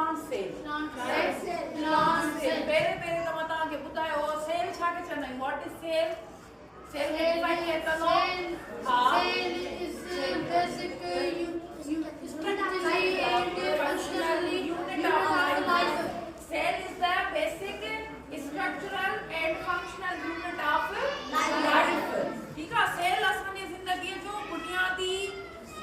Plant sale पहिरें त मां तव्हांखे ॿुधायो सेल छा खे चवंदा आहियूं व्हाट इज सेल सेल खे डिफाइन कीअं कंदो हा Cell is basic structurally and functionally unit of life. Cell is the basic structural and functional unit of life. ठीक है सेल असांजी ज़िंदगी जो बुनियादी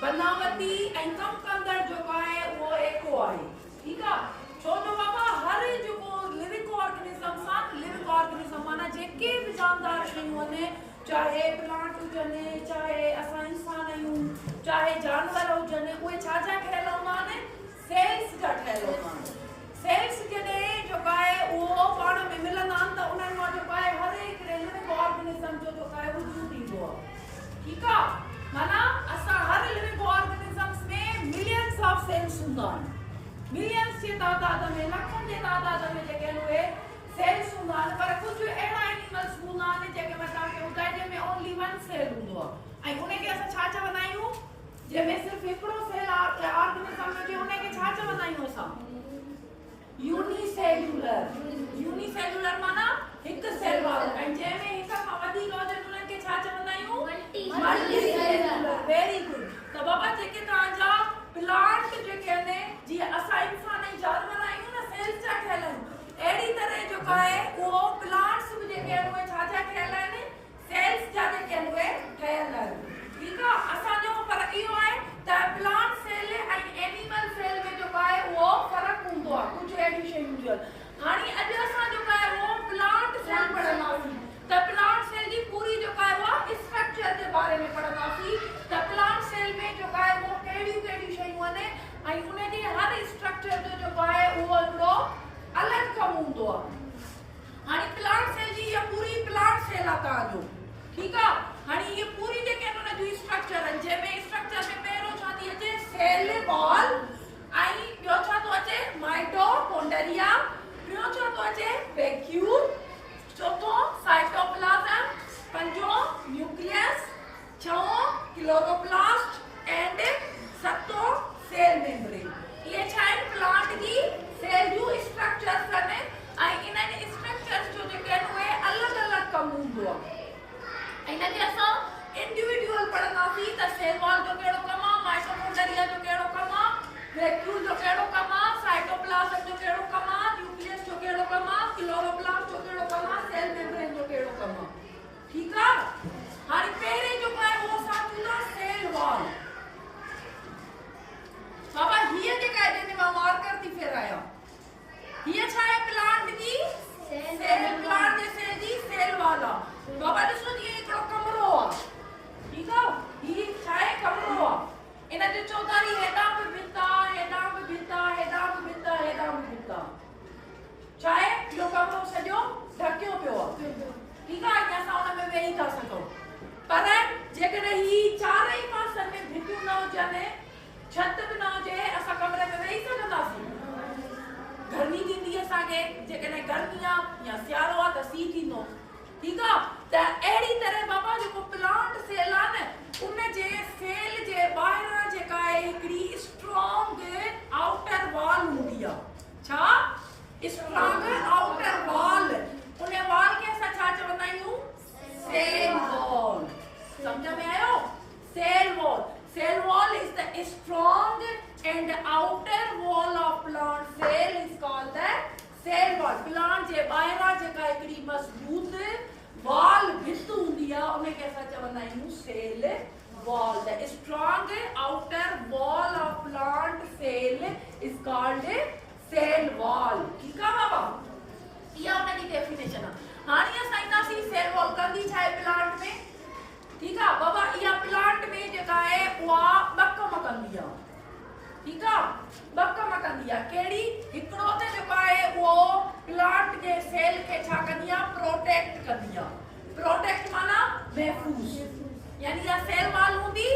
बनावटी ऐं कम कंदड़ जेको आहे उहो एको आहे ठीक आहे छो जो बाबा हर जेको लिविंग ऑर्गेनिज्म सां लिविंग ऑर्गेनिज्म माना जेके बि जानदार शयूं आहिनि चाहे प्लांट हुजनि चाहे असां इंसान आहियूं चाहे जानवर हुजनि उहे छा छा ठहियल हूंदा आहिनि सेल्स जा ठहियल हूंदा आहिनि सेल्स जॾहिं जेको आहे उहो पाण में मिलंदा आहिनि त उन्हनि मां जेको आहे हर हिकिड़े लिविंग ऑर्गेनिज्म जो जेको आहे वजूद ईंदो आहे ठीकु आहे माना असां हर लिविंग ऑर्गेनिजम्स में मिलियंस ऑफ सेल्स हूंदा आहिनि मिलियंस जे तादाद में लखनि जे तादाद में जेके आहिनि उहे सेल्स हूंदा आहिनि पर कुझु अहिड़ा एनिमल्स हूंदा आहिनि जेके मां तव्हांखे ॿुधाए जंहिंमें ओनली वन सेल हूंदो आहे ऐं उनखे असां छा चवंदा आहियूं जंहिंमें सिर्फ़ु हिकिड़ो सेल ऑर्गेनिज्म हुजे उनखे छा चवंदा आहियूं असां यूनिसेल्युलर माना हिकु सेल वारो ऐं जंहिंमें हिक खां वधीक हुजनि उन्हनि खे छा चवंदा आहियूं मल्टीसेल्युलर वेरी गुड त बाबा जेके तव्हांजा प्लांट जेके आहिनि जीअं असां इंसान ऐं जानवर आहियूं न सेल्स जा ठहियल आहिनि अहिड़ी तरह जेको आहे उहो प्लांट्स बि जेके आहिनि उहे छा छा ठहियल आहिनि सेल्स जा जेके आहिनि उहे ठहियल आहिनि ठीकु आहे असांजो फ़र्क़ु इहो आहे त प्लांट सेल ऐं एनिमल सेल में जेको आहे उहो फ़र्क़ु हूंदो आहे कुझु अहिड़ियूं शयूं हूंदियूं आहिनि हाणे अॼु असां जेको आहे उहो प्लांट सेल पढ़ंदासीं त प्लांट सेल जी पूरी जेको आहे उहा स्ट्रक्चर जे बारे में पढ़ंदासीं त प्लांट सेल में जेको आहे उहो कहिड़ियूं कहिड़ियूं शयूं आहिनि ऐं उनजे हर स्ट्रक्चर जो जेको आहे उहो हिकिड़ो अलॻि कमु हूंदो आहे हाणे प्लांट सेल जी इहा पूरी प्लांट सेल आहे तव्हांजो ठीकु आहे हाणे इहे पूरी जेके आहिनि उन जूं स्ट्रक्चर आहिनि जंहिंमें स्ट्रक्चर में पहिरियों छा थी अचे सेल वॉल ऐं ॿियो छा थो अचे माइटोकॉन्ड्रिया ॿियो छा थो अचे वैक्यूल चौथों साइटोप्लाज्म पंजों न्यूक्लियस छहों क्लोरोप्लास्ट एंड सतों सेल मेम्ब्रेन ये छा आहिनि प्लांट जी सेल जूं स्ट्रक्चर्स आहिनि ऐं इन्हनि स्ट्रक्चर्स जो जेके आहिनि उहे अलॻि अलॻि कमु हूंदो आहे इनके असां इंडिविजुअल पढ़ंदासीं त सेल वॉल जो कहिड़ो कमु आहे माइटोकॉन्ड्रिया जो कहिड़ो कमु आहे वैक्यूल जो कहिड़ो कमु आहे साइटोप्लाज्म जो कहिड़ो कमु आहे न्यूक्लियस जो कहिड़ो कमु आहे क्लोरोप्लास्ट जो कहिड़ो कमु आहे सेल मेम्ब्रेन जो कहिड़ो कमु आहे ठीकु आहे हाणे पहिरें जेको आहे उहो असां थींदो सेल वॉल बाबा हीअ जेका आहे जंहिंमें मां मार्कर थी फेरायां हीअ छा आहे प्लांट जी सेल प्लांट जे सेल जी सेल वॉल आहे बाबा ॾिसो जीअं हिकिड़ो कमरो आहे ठीकु आहे हीअ छा आहे कमरो आहे इन जो चौधारी हेॾां बि भित आहे हेॾां बि भित आहे हेॾां बि भित आहे हेॾां बि भित आहे छा आहे इहो कमरो सॼो ढकियो पियो आहे ठीकु आहे अॼु असां हुन में वेही था सघूं पर जेकॾहिं हीअ चारई पासनि में भितियूं न हुजनि छत बि न हुजे असां कमरे में वेही सघंदासीं गर्मी थींदी असांखे जेकॾहिं गर्मी आहे या सियारो आहे त सीउ थींदो ठीकु आहे त अहिड़ी तरह बाबा जेको प्लांट सेल आहे न उन जे सेल जे ॿाहिरां जेका आहे हिकिड़ी स्ट्रॉन्ग आउटर वॉल हूंदी आहे छा स्ट्रॉन्ग आउटर वॉल उन वॉल खे असां छा चवंदा आहियूं सेल वॉल सम्झ में आयो cell wall is the strong and outer wall of plant cell is called the cell wall plant जे ॿाहिरां जेका हिकिड़ी मज़बूत वॉल भित हूंदी आहे उनखे असां चवंदा आहियूं cell wall the strong outer wall of plant cell is called cell wall ठीकु आहे बाबा इहा उनजी डेफिनेशन आहे हाणे असां ईंदासीं सेल वॉल कंदी छा आहे प्लांट में ठीकु आहे बाबा इहा प्लांट में जेका आहे उहा ॿ कम कंदी आहे ठीकु आहे ॿ कम कंदी आहे कहिड़ी हिकिड़ो त जेको आहे उहो प्लांट जे सेल खे छा कंदी आहे प्रोटेक्ट कंदी आहे प्रोटेक्ट माना महफ़ूज़ यानी इहा सेल वॉल हूंदी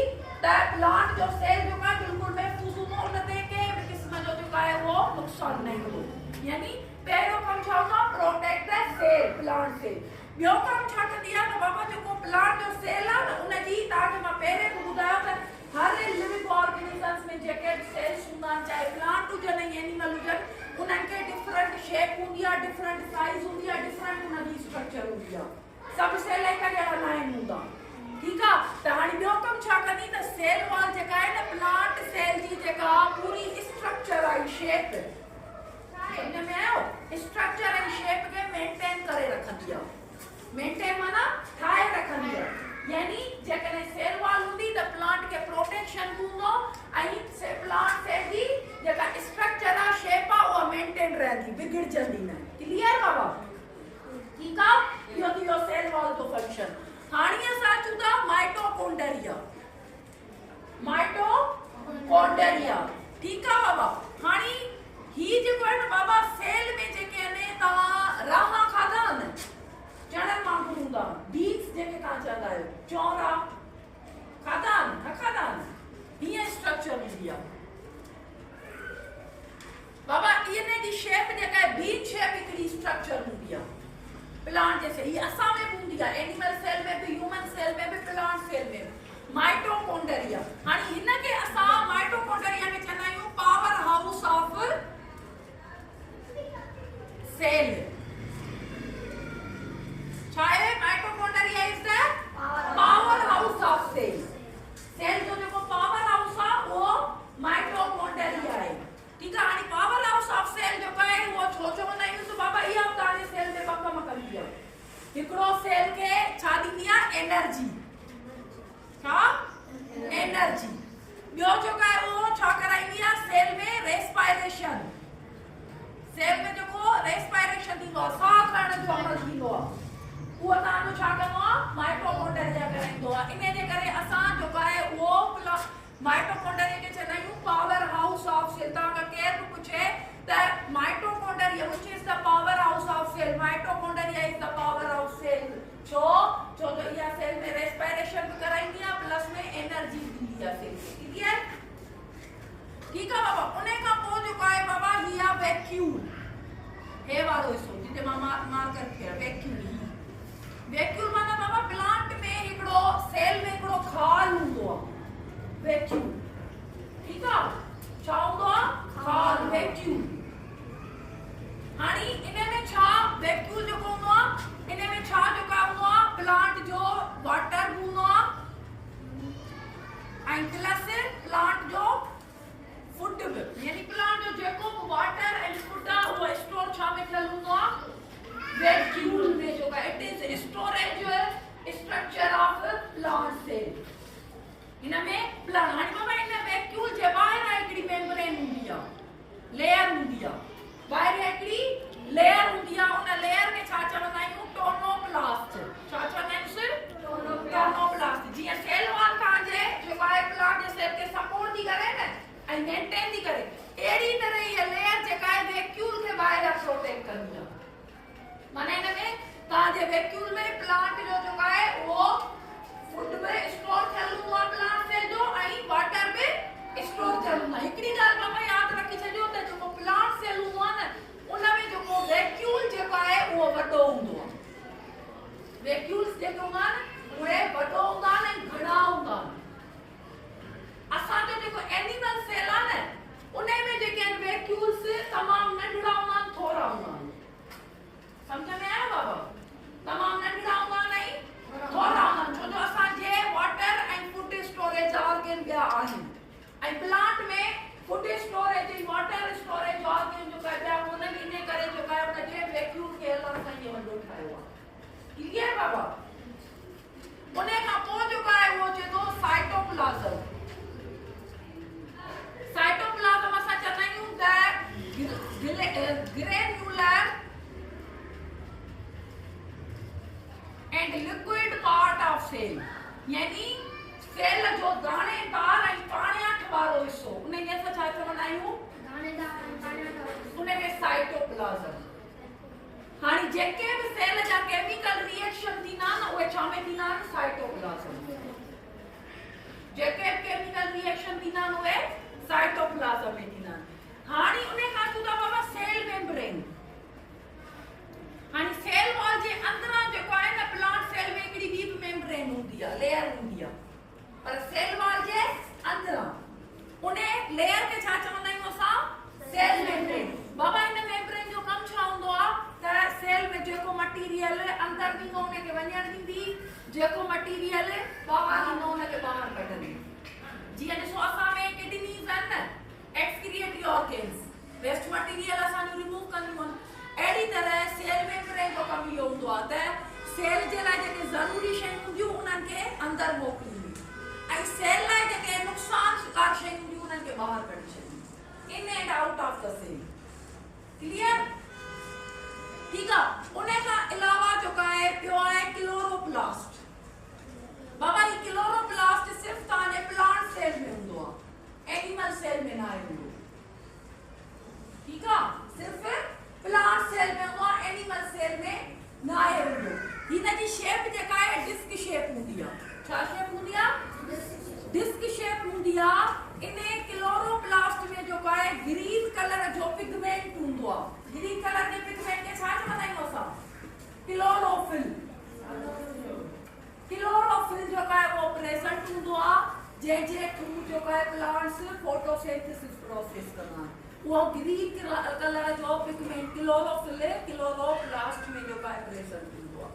त प्लांट जो सेल जेको आहे बिल्कुलु महफ़ूज़ हूंदो उन ते कंहिं बि क़िस्म जो जेको आहे उहो नुक़सानु न ईंदो यानी पहिरियों कमु छा हूंदो आहे protect the cell plant cell ॿियो कमु छा कंदी आहे त बाबा जेको प्लांट जो सेल आहे न उनजी तव्हांखे मां पहिरें बि ॿुधायो त हर लिविंग ऑर्गेनिजम्स में जेके सेल्स हूंदा आहिनि चाहे प्लांट हुजनि ऐं एनिमल हुजनि शेप हूंदी आहे, डिफरेंट साइज हूंदी आहे, डिफरेंट उनजी स्ट्रक्चर हूंदी आहे। सब सेल हिक जहिड़ा न आहिनि हूंदा, ठीकु आहे। त हाणे ॿियो कमु छा कंदी त सेल वॉल जेका आहे न प्लांट सेल जी जेका पूरी स्ट्रक्चर आहे शेप, समझ में आयो, स्ट्रक्चर ऐं शेप खे मेंटेन करे रखंदी आहे। मेंटेन माना ठाहे रखंदी आहे, यानी जेकॾहिं सेल वॉल हूंदी त प्लांट खे प्रोटेक्शन हूंदो ऐं प्लांट सेल जी जेका स्ट्रक्चर आहे शेप आहे उहा मेंटेन रहंदी, बिगड़जंदी न। क्लियर बाबा, ठीकु आहे। इहो थी वियो सेल वॉल जो फंक्शन। हाणे असां अचूं था माइटोकॉन्ड्रिया। माइटोकॉन्ड्रिया, ठीकु आहे बाबा। हाणे ही जेको आहे न बाबा सेल में जेके आहिनि तव्हां राहा खाधा न, चणनि वांगुरु हूंदा, बीन्स जेके तव्हां चवंदा आहियो, चौरा खाधा न खाधा न, हीअं स्ट्रक्चर हूंदी आहे बाबा। इन जी शेप जेका आहे बीन शेप हिकिड़ी स्ट्रक्चर हूंदी आहे प्लांट जैसे। ये असां में हूंदी आहे, एनिमल सेल में भी, ह्यूमन सेल में भी, प्लांट सेल में भी। माइटोकॉन्ड्रिया, हाणे हिन खे असां माइटोकॉन्ड्रिया खे चवंदा आहियूं पावर हाउस ऑफ सेल। छा आहे mitochondria? Is the power house of cell. Cell जो जेको पावर हाउस आहे उहो माइटोकॉन्ड्रिया आहे, ठीकु आहे। हाणे पावर हाउस ऑफ सेल जेको आहे उहो छो चवंदा आहियूं त बाबा इहा तव्हांजे सेल में ॿ कम कंदी आहे। हिकिड़ो सेल खे छा ॾींदी आहे? एनर्जी। छा? एनर्जी। ॿियो जेको आहे उहो छा कराईंदी आहे? सेल में रेस्पायरेशन। सेल में जेको रेस्पायरेशन थींदो आहे, साह खणण जो अमल थींदो आहे, उहो तव्हांजो छा कंदो आहे? माइटोकॉन्ड्रिया कराईंदो आहे। इन जे करे असां जेको आहे उहो माइटोकॉन्ड्रिया खे चवंदा आहियूं पावर हाउस ऑफ सेल। तव्हांखां केरु बि पुछे त mitochondria which is the power house of cell, mitochondria is the power house cell. छो? छो जो इहा सेल में रेस्पायरेशन भी कराईंदी आहे प्लस में एनर्जी ॾींदी आहे सेल खे। क्लियर? ठीकु आहे बाबा। उन खां पोइ जेको आहे बाबा ही आहे वैक्यूल। हे वारो हिसो जिते मां मार्कर कयो वैक्यूल। वैक्यूल माना बाबा प्लांट में हिकिड़ो सेल में हिकिड़ो खाल हूंदो आहे, वैक्यूल, ठीकु आहे। छा हूंदो आहे? खाल, वैक्यूल। हाणे इन में छा वैक्यूल जेको हूंदो आहे, इन में छा जेको हूंदो आहे प्लांट जो वाटर हूंदो आहे ऐं प्लस प्लांट जो फूड बि, यानी प्लांट जो जेको बि वाटर ऐं फूड आहे उहो स्टोर छा में थियल हूंदो आहे? वैक्यूल में। जो it is storage structure of plant cell. इन में प्लांट हाणे बाबा इन वैक्यूल जे ॿाहिरि हिकिड़ी मेम्ब्रेन हूंदी आहे, लेयर हूंदी आहे, ॿाहिरि हिकिड़ी लेयर हूंदी आहे। उन लेयर खे छा चवंदा आहियूं? टोनोप्लास्ट। छा चवंदा आहियूं? टोनोप्लास्ट। जीअं सेल वॉल तव्हांजे जेको आहे प्लांट जे सेल खे सपोर्ट थी करे न ऐं मेंटेन थी करे, अहिड़ी तरह इहा लेयर जेका आहे वैक्यूल खे ॿाहिरि प्रोटेक्ट कंदी आहे। माना इन में तव्हांजे वैक्यूल में प्लांट जो जेको आहे उहो फूड में स्टोर थियल हूंदो आहे प्लांट सेल जो ऐं वाटर में स्टोर थियल हूंदो आहे। हिकिड़ी ॻाल्हि बाबा यादि रखी छॾियो त जेको प्लांट सेल हूंदो आहे न उन में जेको वैक्यूल जेको आहे उहो वॾो हूंदो आहे। वैक्यूल्स जेके हूंदा आहिनि उहे वॾो हूंदा आहिनि ऐं घणा हूंदा आहिनि। असांजो जेको एनिमल सेल आहे न उन में जेके आहिनि वैक्यूल्स तमामु नंढड़ा हूंदा आहिनि, थोरा हूंदा आहिनि। समझ में आयो बाबा? तमामु नंढड़ा हूंदा आहिनि ऐं थोरा हूंदा आहिनि, छो जो असांजे वाटर ऐं फूड स्टोरेज ऑर्गन ॿिया आहिनि ऐं प्लांट में फूड स्टोरेज ऐं वाटर स्टोरेज ऑर्गन जेका ॿिया कोन्हनि, इन करे जेका आहे उनजे वैक्यूल खे हलण सां इहो वॾो ठाहियो आहे। क्लियर बाबा? उन खां पोइ जेको आहे उहो चए थो साइटोप्लाज़म। साइटोप्लाज़म असां चवंदा आहियूं त granular and liquid part of cell, यानी सेल जो दाणेदार ऐं पाणियाठ वारो हिस्सो, उन खे असां छा चवंदा आहियूं? दाणेदार। उन खे साइटोप्लाज़म। हाणे जेके बि सेल जा केमिकल रिएक्शन थींदा आहिनि उहे छा में थींदा आहिनि? साइटोप्लाज़म। जेके बि केमिकल रिएक्शन थींदा आहिनि उहे साइटोप्लाज़म में थींदा आहिनि। हाणे उन खां अचूं था बाबा सेल मेम्ब्रेन। हाणे सेल वॉल जे अंदरां जेको आहे न प्लांट सेल में हिकिड़ी ॿी मेम्ब्रेन हूंदी आहे, लेयर हूंदी आहे, पर सेल वॉल जे अंदरां उन लेयर खे छा चवंदा आहियूं असां? Sale membrane. बाबा इन मेम्ब्रेन जो कमु छा जेको मटीरियल बाबा जी नोन के बाहर कढंदी जीअं ॾिसो असां में किडनीज़ आहिनि न एक्सक्रीएटरी ऑर्गन्स वेस्ट मटीरियल असां रिमूव कंदियूं आहिनि अहिड़ी तरह सेल मेम्ब्रेन जो कमु इहो हूंदो आहे त सेल जे लाइ जेके ज़रूरी शयूं हूंदियूं उन्हनि खे अंदरि मोकिलींदी ऐं सेल लाइ जेके नुक़सानकार शयूं हूंदियूं उन्हनि खे ॿाहिरि कढी छॾींदी in and out of the cell clear ठीक है उन्हें का अलावा जो का है पियो है क्लोरोप्लास्ट बाबा ये क्लोरोप्लास्ट सिर्फ ताने प्लांट सेल में हुंदो एनिमल सेल में ना हुंदो ठीक है सिर्फ प्लांट सेल में हुंदो एनिमल सेल में ना हुंदो हिन जी शेप जे का है डिस्क शेप हुंदी है छा शेप हुंदी है डिस्क शेप हुंदी है इने क्लोरोप्लास्ट में जो का है ग्रीन कलर जो पिगमेंट हुंदो ग्रीन कलर के पिगमेंट के साथ बनाइयो सा क्लोरोफिल क्लोरोफिल जो का है वो प्रेजेंट हुंदो आ जे थ्रू जो का है प्लांट्स फोटोसिंथेसिस प्रोसेस करना वो ग्रीन कलर जो पिगमेंट क्लोरोफिल क्लोरोप्लास्ट में जो का है प्रेजेंट हुंदो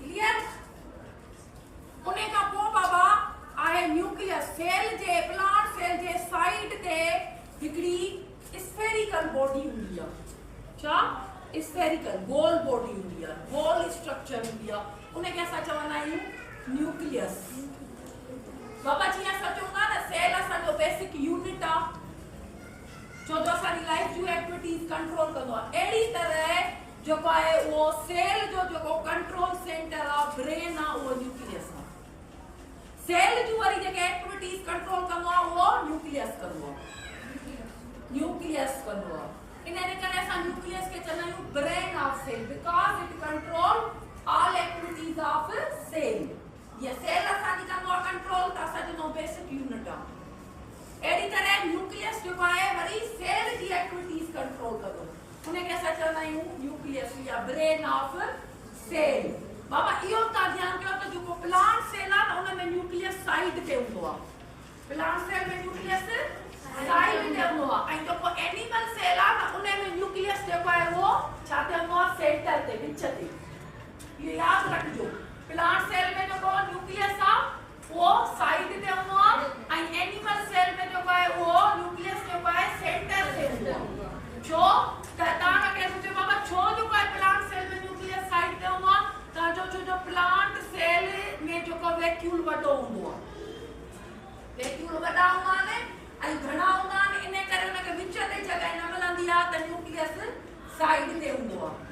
क्लियर उन्हें का पो बाबा आए न्यूक्लियस सेल जे प्लांट सेल जे साइड ते हिकड़ी स्फेरिकल बॉडी हुंदी है क्या स्फेरिकल गोल बॉडी हुंदी है गोल स्ट्रक्चर हुंदी है उन्हें कैसा चवंदा आहियूं न्यूक्लियस बाबा जी असां चवंदा ना सेल असांजो बेसिक यूनिट आ जो असांजी लाइफ जी एक्टिविटीज कंट्रोल कंदो आहे अहिड़ी तरह जो आहे वो सेल जो कंट्रोल सेंटर आ ब्रेन आ वो न्यूक्लियस आ सेल जो वारी जेके एक्टिविटीज कंट्रोल कंदो आहे वो न्यूक्लियस कंदो आहे न्यूक्लियस कंदो आहे इन्हें करे असां न्यूक्लियस के चवंदा brain of cell because it control all activities of cell ये सेल असांजी कंदो आहे कंट्रोल त असांजो बेसिक यूनिट आहे अहिड़ी तरह न्यूक्लियस जो आहे वरी सेल जी एक्टिविटीज कंट्रोल कंदो उन्हें के असां चवंदा आहियूं न्यूक्लियस या ब्रेन ऑफ सेल बाबा इहो तव्हां ध्यानु कयो त जेको प्लांट सेल आहे न उन में न्यूक्लियस साइड ते हूंदो आहे प्लांट सेल में न्यूक्लियस साइड ते हूंदो आहे ऐं जेको एनिमल सेल आहे न उन में न्यूक्लियस जेको आहे वो छा ते हूंदो आहे सेंटर ते विच ते इहो यादि रखिजो प्लांट सेल में जेको न्यूक्लियस आहे वो साइड ते हूंदो आहे ऐं एनिमल सेल में जेको आहे वो न्यूक्लियस जेको आहे सेंटर ते हूंदो आहे छो त तव्हां खे सोचो बाबा छो जेको आहे प्लांट सेल में न्यूक्लियस साइड ते हूंदो आहे त जो प्लांट सेल में जेको वैक्यूल वॾो हूंदो आहे वैक्यूल वॾा हूंदा आहिनि ऐं घणा हूंदा आहिनि इन करे उनखे विच ते जॻह न मिलंदी आहे त न्यूक्लियस साइड ते हूंदो आहे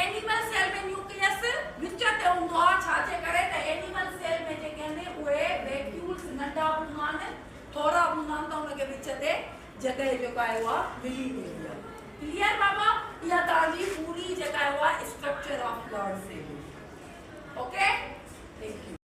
एनिमल सेल में न्यूक्लियस विच ते हूंदो आहे छाजे करे त एनिमल सेल में जेके आहिनि उहे वैक्यूल्स नंढा हूंदा आहिनि थोरा हूंदा आहिनि त उनखे विच ते जॻह जेको आहे उहा मिली वेंदी आहे क्लियर बाबा